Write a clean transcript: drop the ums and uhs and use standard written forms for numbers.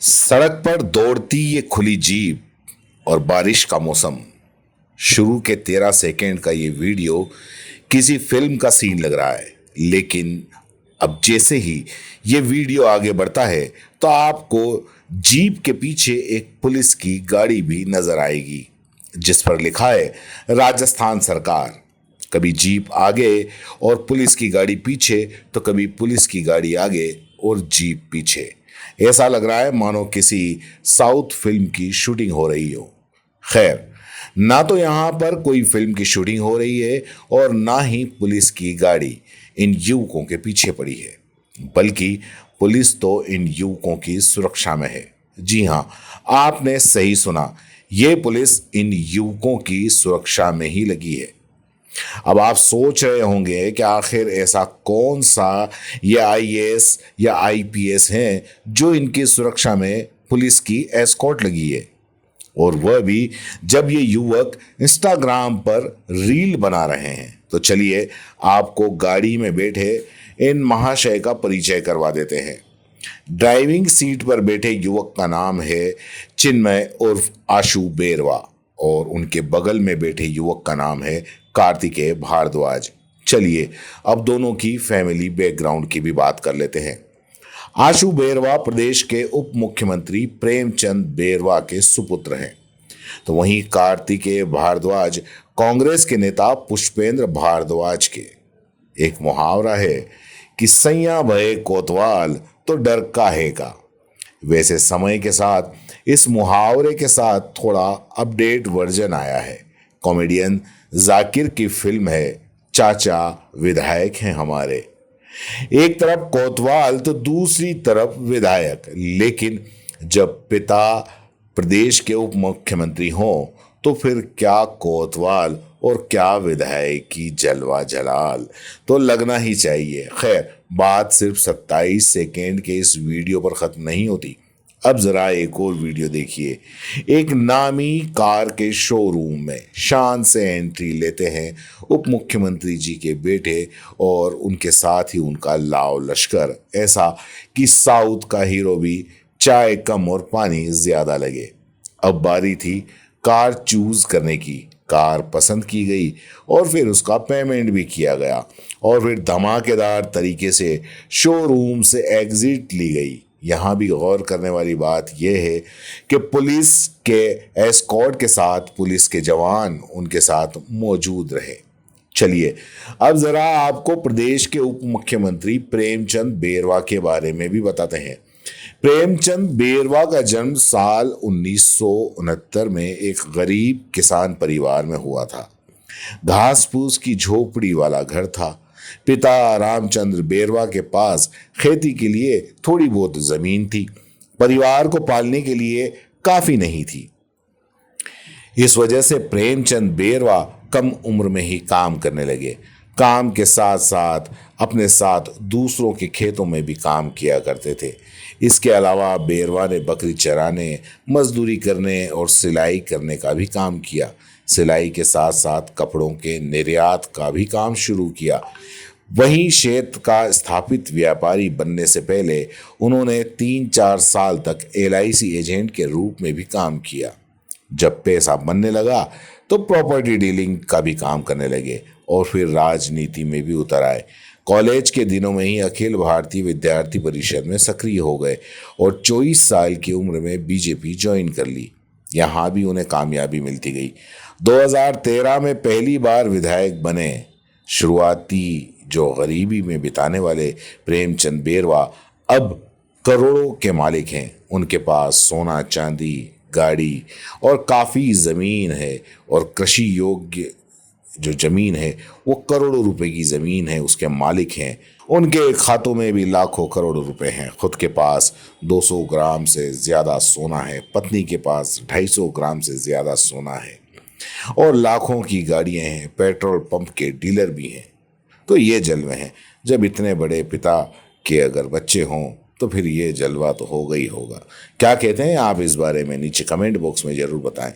सड़क पर दौड़ती ये खुली जीप और बारिश का मौसम। शुरू के 13 सेकंड का ये वीडियो किसी फिल्म का सीन लग रहा है, लेकिन अब जैसे ही ये वीडियो आगे बढ़ता है तो आपको जीप के पीछे एक पुलिस की गाड़ी भी नजर आएगी, जिस पर लिखा है राजस्थान सरकार। कभी जीप आगे और पुलिस की गाड़ी पीछे, तो कभी पुलिस की गाड़ी आगे और जीप पीछे। ऐसा लग रहा है मानो किसी साउथ फिल्म की शूटिंग हो रही हो। खैर, ना तो यहां पर कोई फिल्म की शूटिंग हो रही है और ना ही पुलिस की गाड़ी इन युवकों के पीछे पड़ी है, बल्कि पुलिस तो इन युवकों की सुरक्षा में है। जी हां, आपने सही सुना, ये पुलिस इन युवकों की सुरक्षा में ही लगी है। अब आप सोच रहे होंगे कि आखिर ऐसा कौन सा ये आईएएस या आईपीएस हैं जो इनकी सुरक्षा में पुलिस की एस्कॉर्ट लगी है, और वह भी जब ये युवक इंस्टाग्राम पर रील बना रहे हैं। तो चलिए आपको गाड़ी में बैठे इन महाशय का परिचय करवा देते हैं। ड्राइविंग सीट पर बैठे युवक का नाम है चिन्मय उर्फ आशु बेरवा, और उनके बगल में बैठे युवक का नाम है कार्तिकेय भारद्वाज। चलिए अब दोनों की फैमिली बैकग्राउंड की भी बात कर लेते हैं। आशु बेरवा प्रदेश के उप मुख्यमंत्री प्रेमचंद बेरवा के सुपुत्र हैं, तो वहीं कार्तिकेय भारद्वाज कांग्रेस के नेता पुष्पेंद्र भारद्वाज के। एक मुहावरा है कि सैया भये कोतवाल तो डर काहे का। वैसे समय के साथ इस मुहावरे के साथ थोड़ा अपडेट वर्जन आया है। कॉमेडियन जाकिर की फिल्म है चाचा विधायक हैं हमारे। एक तरफ कोतवाल तो दूसरी तरफ विधायक, लेकिन जब पिता प्रदेश के उप मुख्यमंत्री हों तो फिर क्या कोतवाल और क्या विधायक की जलवा जलाल तो लगना ही चाहिए। खैर, बात सिर्फ 27 सेकेंड के इस वीडियो पर खत्म नहीं होती। अब जरा एक और वीडियो देखिए। एक नामी कार के शोरूम में शान से एंट्री लेते हैं उप मुख्यमंत्री जी के बेटे और उनके साथ ही उनका लाव लश्कर, ऐसा कि साउथ का हीरो भी चाय कम और पानी ज्यादा लगे। अब बारी थी कार चूज करने की। कार पसंद की गई और फिर उसका पेमेंट भी किया गया, और फिर धमाकेदार तरीके से शोरूम से एग्जिट ली गई। यहाँ भी गौर करने वाली बात यह है कि पुलिस के एस्कॉर्ट के साथ पुलिस के जवान उनके साथ मौजूद रहे। चलिए अब जरा आपको प्रदेश के उप मुख्यमंत्री प्रेमचंद बेरवा के बारे में भी बताते हैं। प्रेमचंद बेरवा का जन्म साल 1969 में एक गरीब किसान परिवार में हुआ था। घास फूस की झोपड़ी वाला घर था। पिता रामचंद्र बेरवा के पास खेती के लिए थोड़ी बहुत जमीन थी, परिवार को पालने के लिए काफी नहीं थी। इस वजह से प्रेमचंद बेरवा कम उम्र में ही काम करने लगे। काम के साथ साथ अपने साथ दूसरों के खेतों में भी काम किया करते थे। इसके अलावा बेरवा ने बकरी चराने, मजदूरी करने और सिलाई करने का भी काम किया। सिलाई के साथ साथ कपड़ों के निर्यात का भी काम शुरू किया। वहीं क्षेत्र का स्थापित व्यापारी बनने से पहले उन्होंने 3-4 साल तक एलआईसी एजेंट के रूप में भी काम किया। जब पैसा बनने लगा तो प्रॉपर्टी डीलिंग का भी काम करने लगे और फिर राजनीति में भी उतर आए। कॉलेज के दिनों में ही अखिल भारतीय विद्यार्थी परिषद में सक्रिय हो गए और 24 साल की उम्र में बीजेपी ज्वाइन कर ली। यहाँ भी उन्हें कामयाबी मिलती गई। 2013 में पहली बार विधायक बने। शुरुआती जो गरीबी में बिताने वाले प्रेमचंद बेरवा अब करोड़ों के मालिक हैं। उनके पास सोना चांदी, गाड़ी और काफ़ी ज़मीन है, और कृषि योग्य जो ज़मीन है वो करोड़ों रुपए की ज़मीन है, उसके मालिक हैं। उनके खातों में भी लाखों करोड़ों रुपए हैं। खुद के पास 200 ग्राम से ज़्यादा सोना है, पत्नी के पास 250 ग्राम से ज़्यादा सोना है, और लाखों की गाड़ियां हैं। पेट्रोल पंप के डीलर भी हैं। तो ये जलवे हैं। जब इतने बड़े पिता के अगर बच्चे हों तो फिर ये जलवा तो होगा ही होगा। क्या कहते हैं आप इस बारे में? नीचे कमेंट बॉक्स में ज़रूर बताएं।